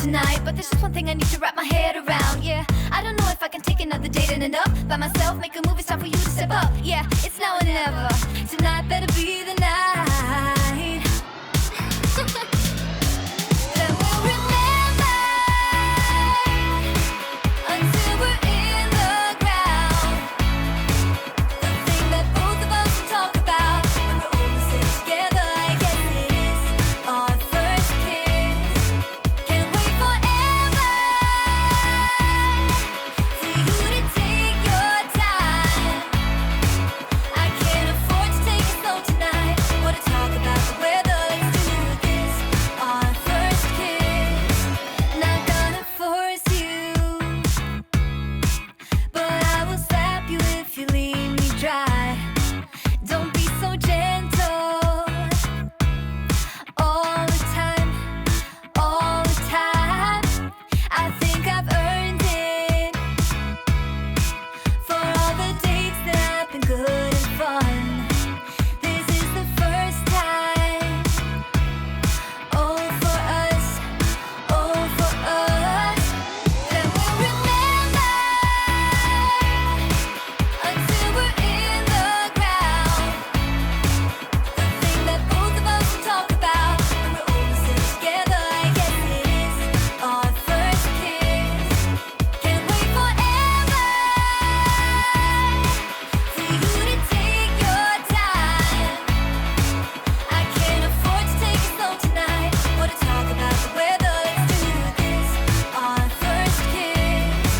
tonight, but there's just one thing I need to wrap my head around. Yeah, I don't know if I can take another date and end up by myself. Make a move, it's time for you to step up. Yeah, it's now or never. Tonight better be the night. Then we'll remember until we're in the ground. The thing that both of us talk about when we're all sitting together. I guess it is our first kiss. Can't wait forever for you to take your time. I can't afford to take it slow tonight. Wanna talk about the weather? Let's do this. Our first kiss. Not gonna force you, but I will slap you if you leave me dry. Don't be so gentle all the time, all the time. I think I've earned it for all the dates that have been good and fun. This is the first time. Oh, for us, oh, for us. Then we'll remember until we're in the ground. The thing that both of us talk about when we're all sitting together. I guess it is our first kiss. Can't wait forever for you to take your time. I can't afford to take it slow tonight. Wanna talk about the weather? Let's do this. Our first kiss.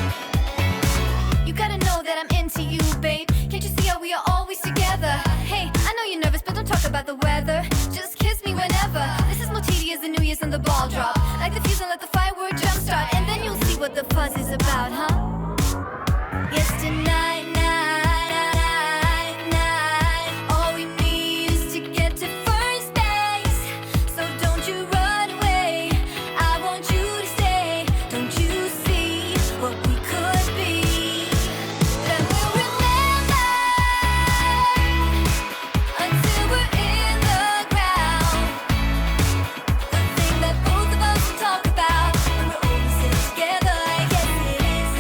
You gotta know that I'm into you, babe. Can't you see how we are always together? Hey, I know you're nervous, but don't talk about the weather. Just kiss me whenever. This is more tedious than New Year's and the ball drop. Like the fuse and let the firework jumpstart, and then you'll see what the fuzz is about, huh? Yes, tonight, night. All we need is to get to first base. So don't you run away. I want you to stay. Don't you see what we could be? Then we'll remember until we're in the ground. The thing that both of us talk about when we're all sitting together. I guess it is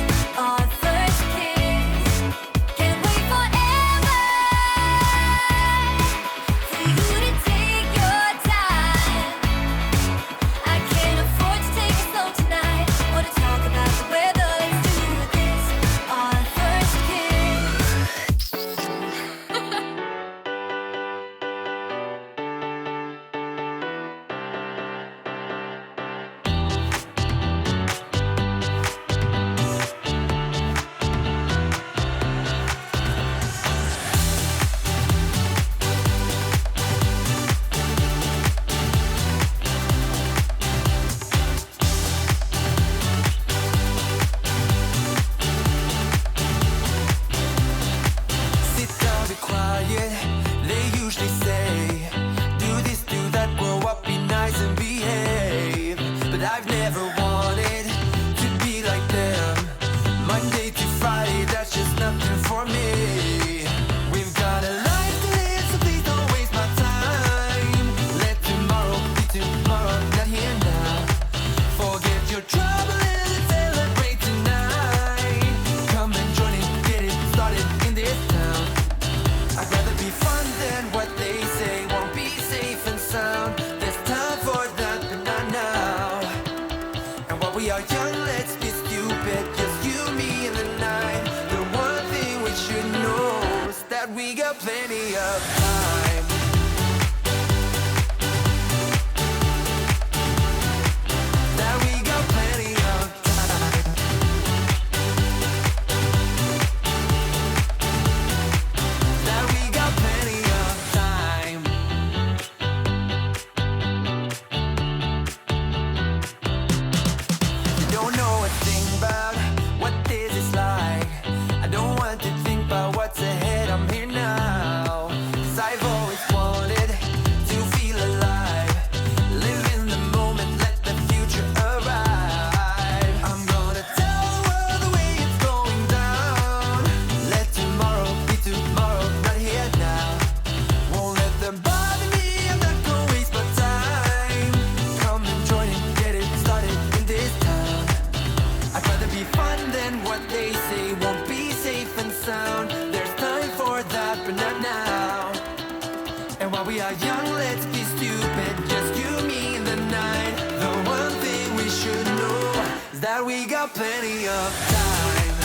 that we got plenty of time.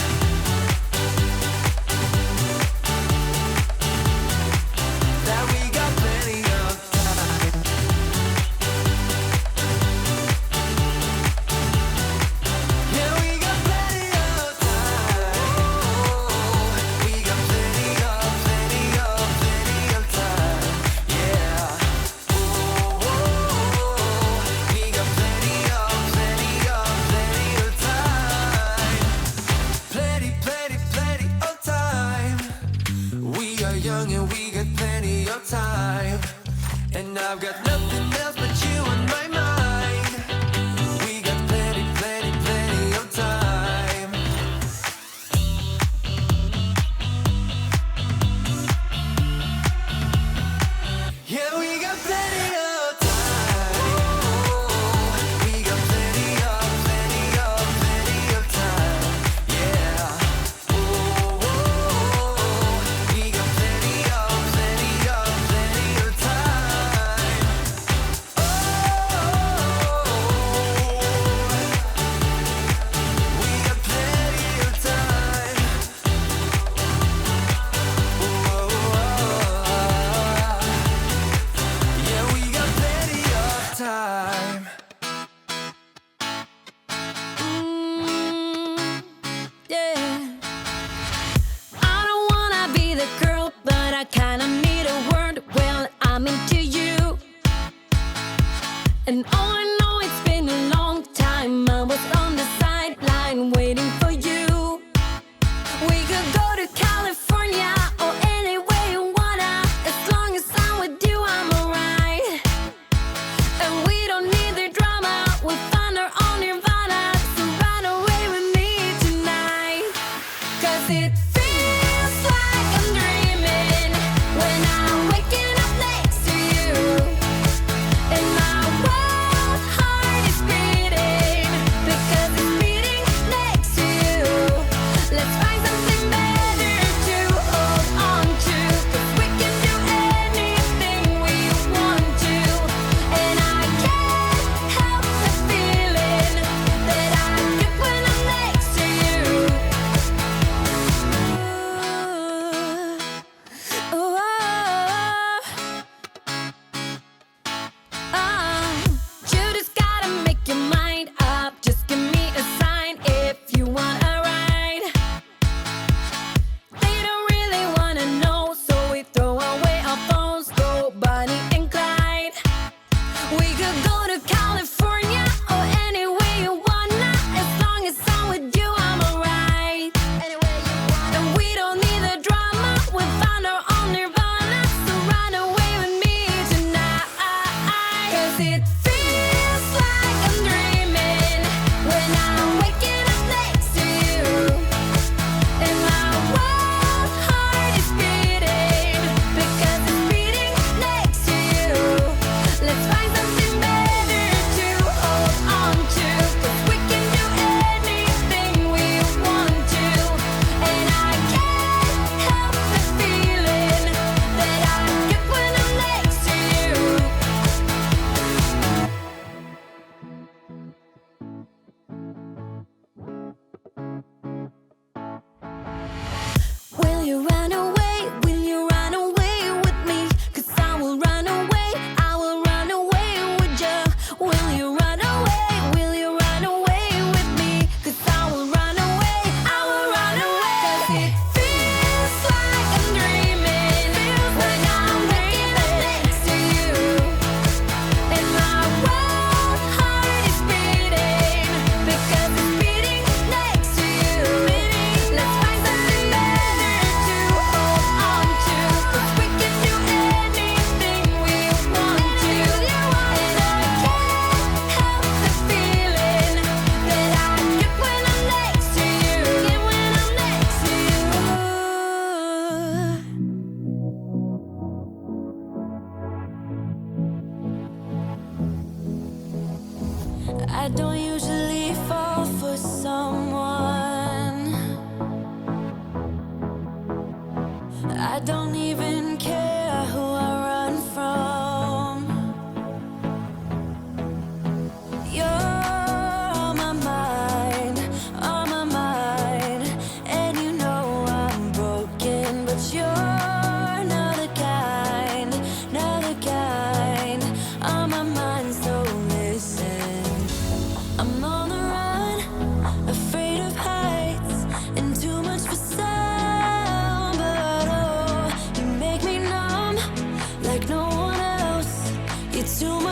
That we got plenty of time. Yeah, we got plenty of time. We got plenty of time. Yeah. We got plenty of time. Plenty of time. We are young and we got plenty of time. And I've got nothing else but you on my mind. We got plenty of time. Yeah, we got plenty of time. We got plenty of time. Yeah. We got plenty of time. We got plenty of time. Yeah, we got plenty of time. Yeah. I don't wanna be the girl, but I kinda need a word. Well, I'm into you. And all I know, it's been a long time. I was on the sideline waiting for you. We could go to California or anywhere you wanna. As long as I'm with you, I'm alright. And we don't need the drama. We'll find our own nirvana. So run away with me tonight. 'Cause it feels like I'm dreaming when I'm waking up next to you. And my wild heart is beating because it's beating next to you. Let's find something better to hold on to. 'Cause we can do anything we want to. And I can't help the feeling that I get when I'm next to you. Ooh, you just gotta make your mind up. Just give me a sign if you want a ride. They don't really wanna know, so we throw away our phones, go Bonnie and Clyde. We could go to California or anywhere you wanna. As long as I'm with you, I'm alright. And we don't need the drama. We'll find our own nirvana. So run away with me tonight. 'Cause it feels like I'm dreaming when I'm waking up next to you. And my wild heart is beating because it's beating next to you. Let's find something better to hold on to. 'Cause we can do anything we want to. And I can't help the feeling that I get when I'm next to you. Will you run away? Will you run away with me? 'Cause I will run away. I will run away with you. Will you run away? Will you run away with me? 'Cause I will run away. I will run away. 'Cause it feels like I'm dreaming when I'm waking up next to you. And my wild heart is beating because it's beating next to you. Let's find something better to hold on to. 'Cause we can do anything we want to. And I can't help the feeling that I get when I'm next to you. Get when I'm next to you. I don't usually fall for someone. I don't even care who I run from. You're on my mind.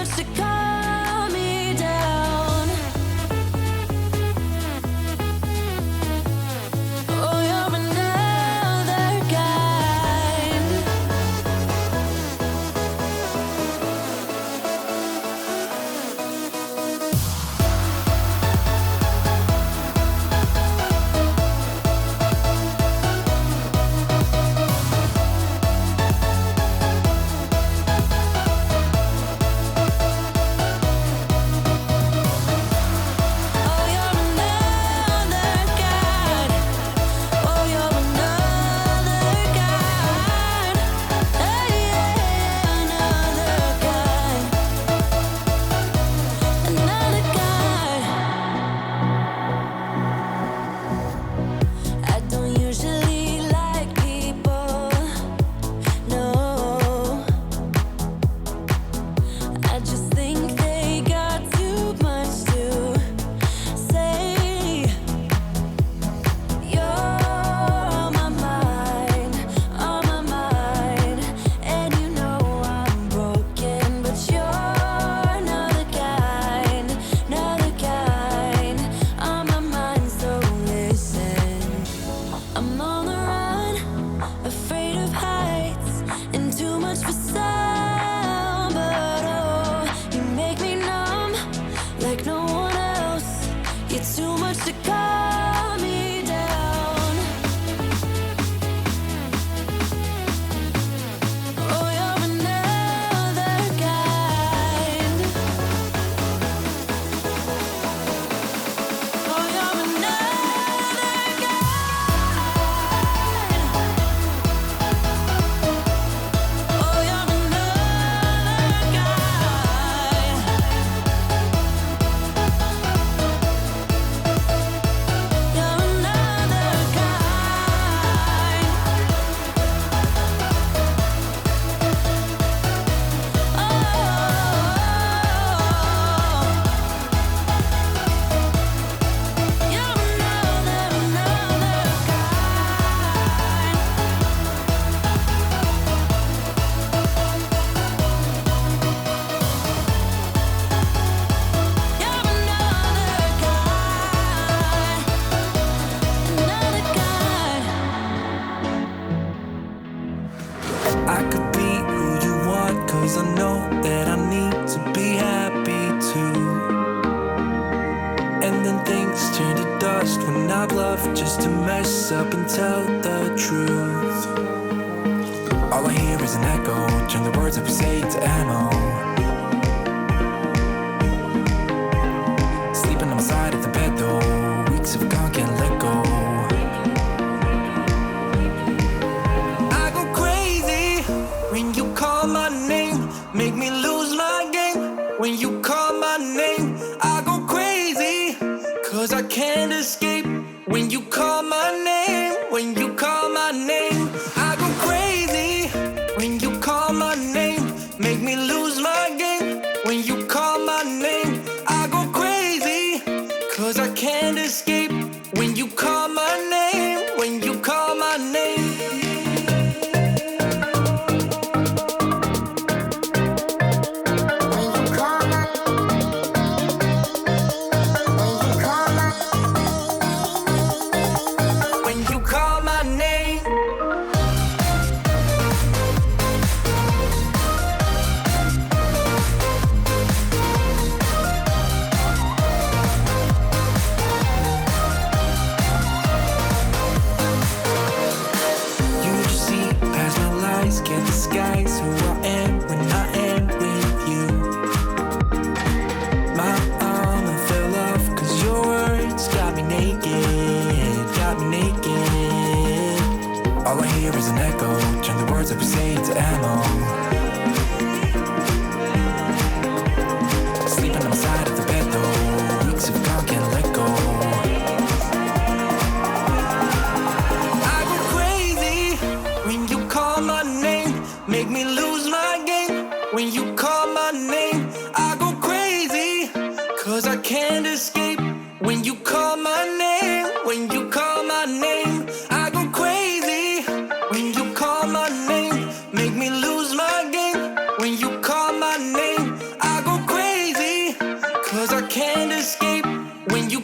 much to calm me down. Oh, you're another kind. Oh, you're another kind. Oh, you're another kind. Hey, yeah, another kind. Another kind. I don't usually like people, no. I just think they got too much to say. You're on my mind, and you know I'm broken, but you're another kind, on my mind. So listen, I'm on the run, afraid of heights, and too much for some. But oh, you make me numb like no one else. You're too much to calm me down. Oh, you're another kind. Oh, you're another kind. Oh, you're another kind. You're another kind. Oh, you're another I could be who you want, 'cause I know that I need to be happy too. And then things turn to dust when I'd love just to mess up and tell the truth. All I hear is an echo, turn the words that we say to ammo. Sleeping on the side of the bed though, weeks have gone, can't let go. I go crazy when you call my name, make me lose my game. When you call my name, I go crazy, 'cause I can't escape. When you call my name, when you call my name, I go crazy. When you call my name, make me lose my game. When you call my name, I go crazy, 'cause I can't escape. When you call my name, when you call my name. When you call my name. You just see past my lies, can't disguise who I am when I am with you. My armor fell off 'cause your words got me naked, got me naked. All I hear is an echo, turn the words that we say to ammo. Sleeping on the side of the bed though, weeks have gone, can't let go. I go crazy when you call my name, make me lose my game. When you call my name, I go crazy, 'cause I can't escape. When you call my name, when you call my name, I go crazy. When you call my name, make me lose my game. When you call my name, I go 'cause I can't escape when you